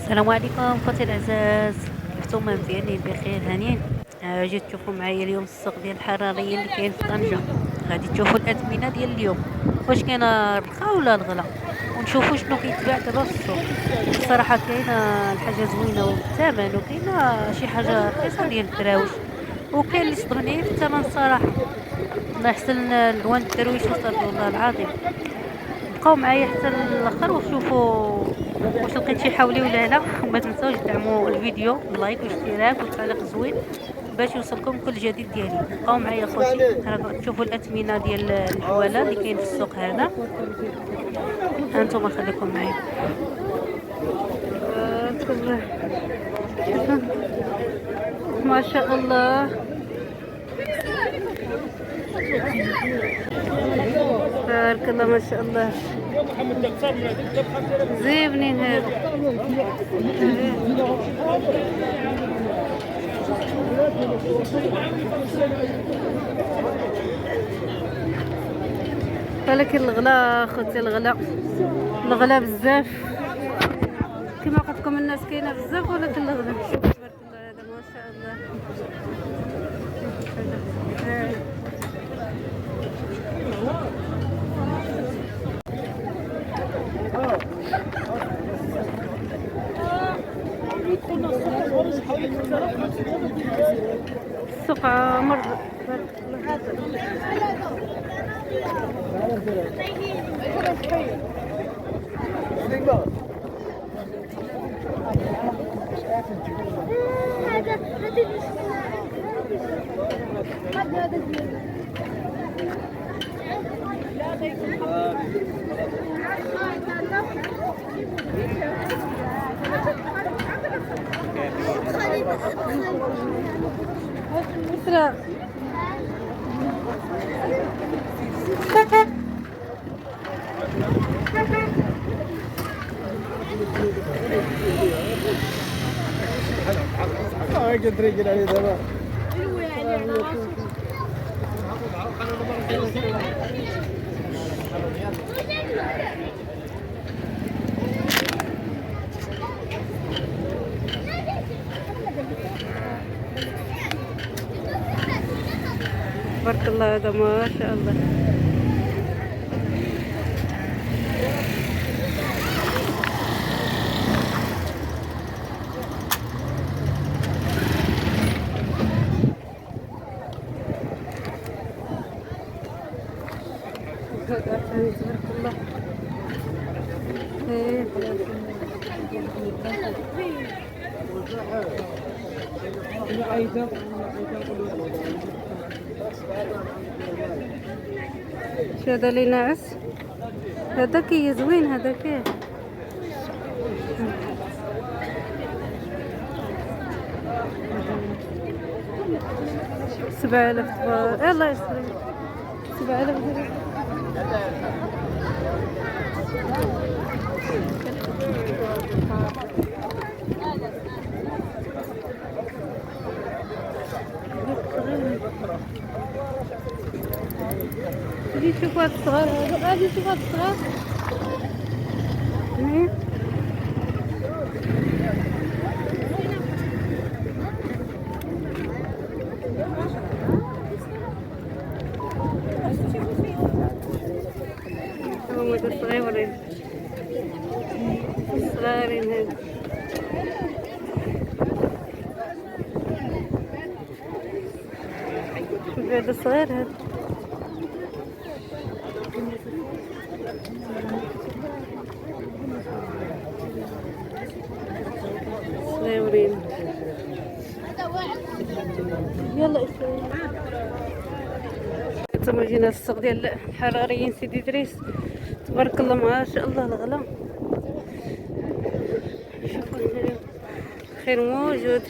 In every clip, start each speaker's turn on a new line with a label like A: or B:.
A: السلام عليكم خوتي العزاز، نتوما مزيانين بخير هانيين. جيت تشوفوا معايا اليوم السوق ديال الحراريين اللي كاين في طنجة. غادي تشوفوا الاثمنه ديال اليوم، واش كاينه الرخا ولا الغلا، ونشوفوا شنو كيتباع دابا في السوق. الصراحه كاينه الحاجه زوينه والثمن، وكاينه شي حاجه رخيصه ديال الدراوش، وكاين اللي صدمني في الثمن الصراحه. الله يحسن الوان الدرويش وصافي والله العظيم. بقاو معايا حتى الاخر وشوفوا واش لقيت شي حولي ولا لا. وما تنساوش دعموا الفيديو باللايك واشتراك وتعليق زوين باش يوصلكم كل جديد ديالي. بقاو معايا خوتي، راكم تشوفوا الاثمنه ديال الحواله اللي كاين في السوق هذا. هانتوما خليكم معايا. ما شاء الله، بارك الله ما شاء الله، زينين هذا. ولكن الغلا خوتي، الغلا بزاف. كما قلت لكم الناس كاينه بزاف، ولكن الغلا تبارك الله هذا ما شاء الله. السوق عامر تبارك الله. اسرع.
B: قد رجل عليه دابا.
A: تبارك الله هذا ما شاء الله. تبارك الله. شو هذا اللي ناعس؟ هذا كي زوين، هذا كي 7000 تبارك الله يسلمك. 7000 درهم. غادي تشوف هاد الصغار، غادي تشوف هاد الصغار. هما صغيرين صغارين هاد. شوف هذا صغير هذا. صغيرين. يلا اسوي. انتما جينا السوق ديال الحراريين سيدي دريس. تبارك الله ما شاء الله الغلا. شوفوا الخير موجود.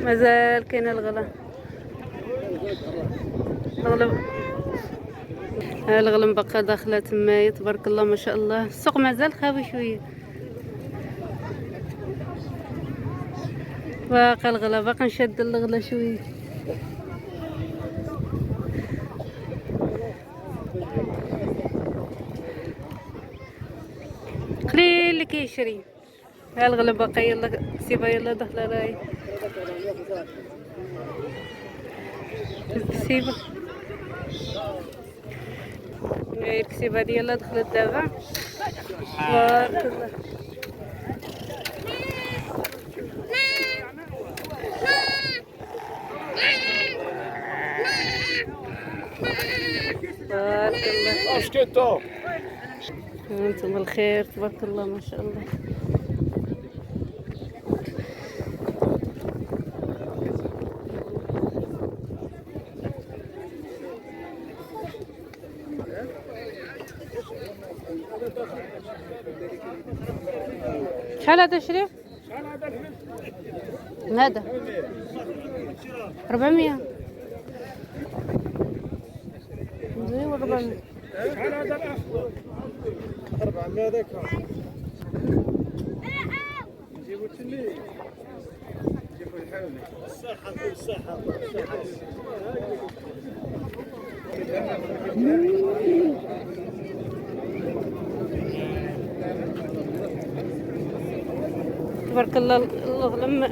A: مازال كاين الغلا. الغلا باقا داخله تمايا. تبارك الله ما شاء الله. السوق مازال خاوي شويه، باقا الغلا، باقا نشد الغلا شويه. قليل اللي كيشري. ها الغلب باقا يلا كسيبه يلا داخله راهي الكسيبه. هاي الكسيبه ديالها دخلت دابا تبارك الله. تبارك الله.
B: اسكتو
A: انتم الخير تبارك الله ما شاء الله. شحال هذا شريف؟ هذا 400 زين 400.
B: شحال هذا الاخ 400 هذاك نجيبو تلي نجيبو الحاولي الصحة الصحة
A: تبارك الله. الله لما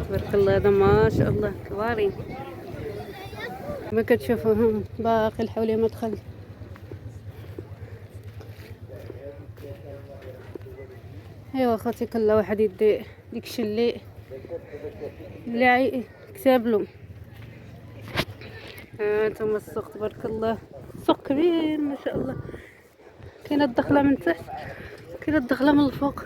A: تبارك الله هذا ما شاء الله كبارين ما كتشوفوهم. باقي الحولي ما دخل. ايوا اخوتي كل واحد يدي ديك اللي كتابلو. هانتوما السوق تبارك الله. سوق كبير ما شاء الله. كاينه الدخله من تحت كاينه الدخله من الفوق.